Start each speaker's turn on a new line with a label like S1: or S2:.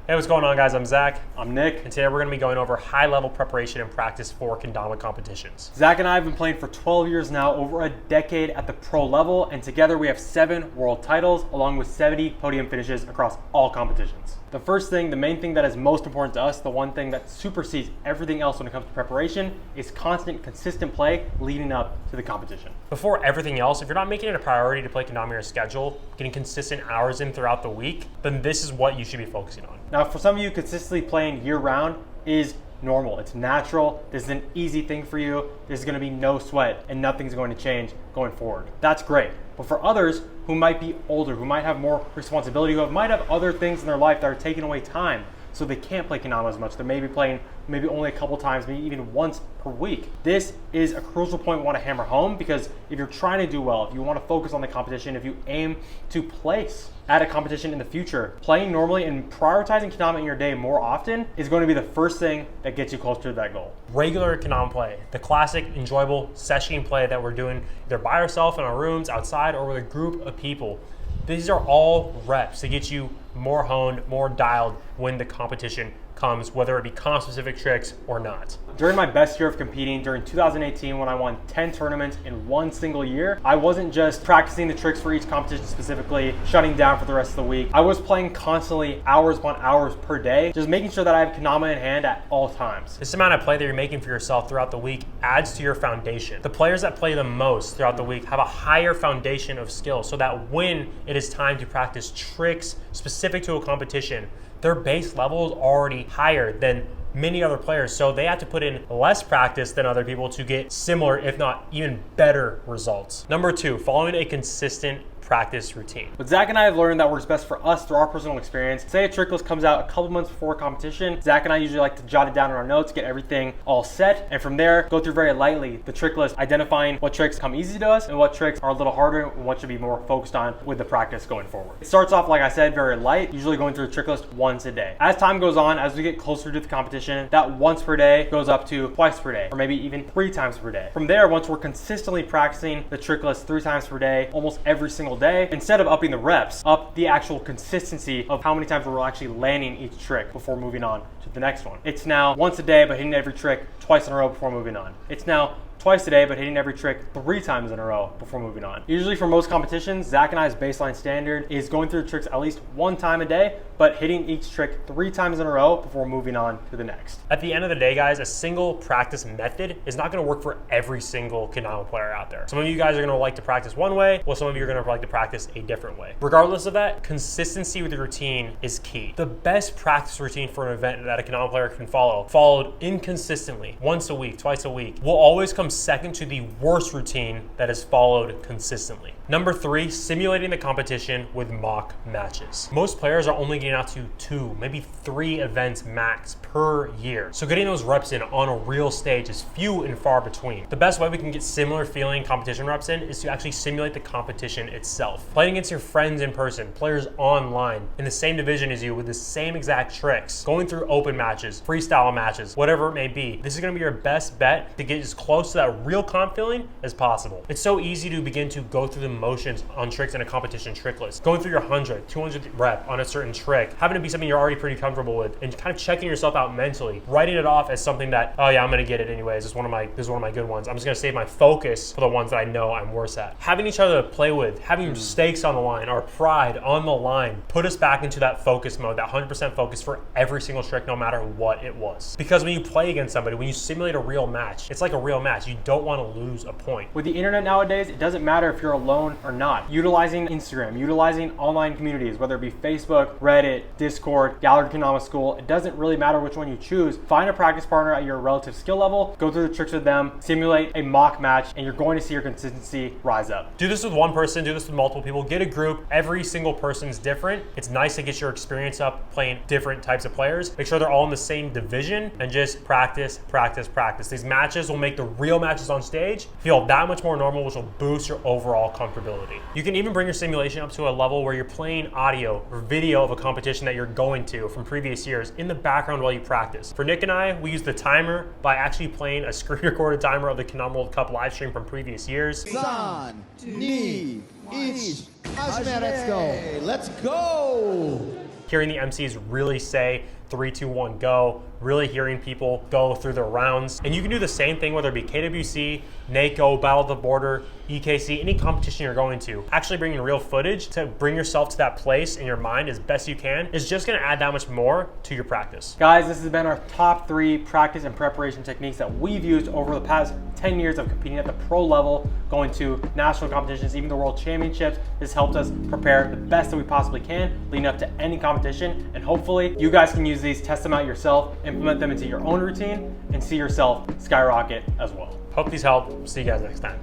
S1: Hey, what's going on, guys? I'm Zach.
S2: I'm Nick.
S1: And today we're going to be going over high-level preparation and practice for Kendama competitions.
S2: Zach and I have been playing for 12 years now, over a decade at the pro level, and together we have 7 world titles, along with 70 podium finishes across all competitions. The first thing, the main thing that is most important to us, the one thing that supersedes everything else when it comes to preparation, is constant, consistent play leading up to the competition.
S1: Before everything else, if you're not making it a priority to play Kendama on your schedule, getting consistent hours in throughout the week, then this is what you should be focusing on.
S2: Now, for some of you, consistently playing year-round is normal. It's natural. This is an easy thing for you. There's going to be no sweat and nothing's going to change going forward. That's great. But for others who might be older, who might have more responsibility, who might have other things in their life that are taking away time, so they can't play Kendama as much. They may be playing maybe only a couple times, maybe even once per week. This is a crucial point we want to hammer home, because if you're trying to do well, if you want to focus on the competition, if you aim to place at a competition in the future, playing normally and prioritizing Kendama in your day more often is going to be the first thing that gets you closer to that goal.
S1: Regular Kendama play, the classic, enjoyable session play that we're doing either by ourselves in our rooms, outside, or with a group of people. These are all reps to get you more honed, more dialed when the competition comes, whether it be comp-specific tricks or not.
S2: During my best year of competing, during 2018, when I won 10 tournaments in one single year, I wasn't just practicing the tricks for each competition specifically, shutting down for the rest of the week. I was playing constantly, hours upon hours per day, just making sure that I have Kendama in hand at all times.
S1: This amount of play that you're making for yourself throughout the week adds to your foundation. The players that play the most throughout the week have a higher foundation of skill, so that when it is time to practice tricks specific to a competition, their base level is already higher than many other players, so they have to put in less practice than other people to get similar, if not even better results. Number 2, following a consistent practice routine.
S2: What Zach and I have learned that works best for us through our personal experience. Say a trick list comes out a couple months before a competition. Zach and I usually like to jot it down in our notes, get everything all set, and from there, go through very lightly the trick list, identifying what tricks come easy to us and what tricks are a little harder and what should be more focused on with the practice going forward. It starts off, like I said, very light, usually going through the trick list once a day. As time goes on, as we get closer to the competition, that once per day goes up to twice per day, or maybe even 3 times per day. From there, once we're consistently practicing the trick list 3 times per day, almost every single day, instead of upping the reps, up the actual consistency of how many times we're actually landing each trick before moving on to the next one. It's now once a day, but hitting every trick twice in a row before moving on. It's now twice a day, but hitting every trick 3 times in a row before moving on. Usually for most competitions, Zach and I's baseline standard is going through the tricks at least 1 time a day, but hitting each trick 3 times in a row before moving on to the next.
S1: At the end of the day, guys, a single practice method is not going to work for every single Kendama player out there. Some of you guys are going to like to practice one way, while some of you are going to like to practice a different way. Regardless of that, consistency with your routine is key. The best practice routine for an event that a Kendama player can follow, followed inconsistently, once a week, twice a week, will always come second to the worst routine that is followed consistently. Number 3, simulating the competition with mock matches. Most players are only getting out to 2, maybe 3 events max per year. So getting those reps in on a real stage is few and far between. The best way we can get similar feeling competition reps in is to actually simulate the competition itself. Playing against your friends in person, players online, in the same division as you with the same exact tricks, going through open matches, freestyle matches, whatever it may be. This is gonna be your best bet to get as close to that real comp feeling as possible. It's so easy to begin to go through the motions on tricks in a competition trick list. Going through your 100, 200 rep on a certain trick, having to be something you're already pretty comfortable with, and kind of checking yourself out mentally, writing it off as something that, oh yeah, I'm gonna get it anyways. This is one of my good ones. I'm just gonna save my focus for the ones that I know I'm worse at. Having each other to play with, having stakes on the line, our pride on the line, put us back into that focus mode, that 100% focus for every single trick, no matter what it was. Because when you play against somebody, when you simulate a real match, it's like a real match. You don't want to lose a point.
S2: With the internet nowadays, it doesn't matter if you're alone or not. Utilizing Instagram, utilizing online communities, whether it be Facebook, Reddit, Discord, Gallery Kendama School, it doesn't really matter which one you choose. Find a practice partner at your relative skill level, go through the tricks with them, simulate a mock match, and you're going to see your consistency rise up.
S1: Do this with one person, do this with multiple people, get a group. Every single person's different. It's nice to get your experience up playing different types of players. Make sure they're all in the same division and just practice, practice, practice. These matches will make the real matches on stage feel that much more normal, which will boost your overall comfortability. You can even bring your simulation up to a level where you're playing audio or video of a competition that you're going to from previous years in the background while you practice. For Nick and I, we use the timer by actually playing a screen recorded timer of the Kendama World Cup live stream from previous years.
S3: 3, 2, 1, let's go. Let's go.
S1: hearing the MCs really say 3, 2, 1, go, really hearing people go through their rounds. And you can do the same thing, whether it be KWC, NAKO, Battle of the Border, EKC, any competition you're going to. Actually bringing real footage to bring yourself to that place in your mind as best you can is just gonna add that much more to your practice.
S2: Guys, this has been our top 3 practice and preparation techniques that we've used over the past 10 years of competing at the pro level, going to national competitions, even the world championships. This helped us prepare the best that we possibly can leading up to any competition. And hopefully you guys can use these, test them out yourself, implement them into your own routine, and see yourself skyrocket as well.
S1: Hope these help. See you guys next time.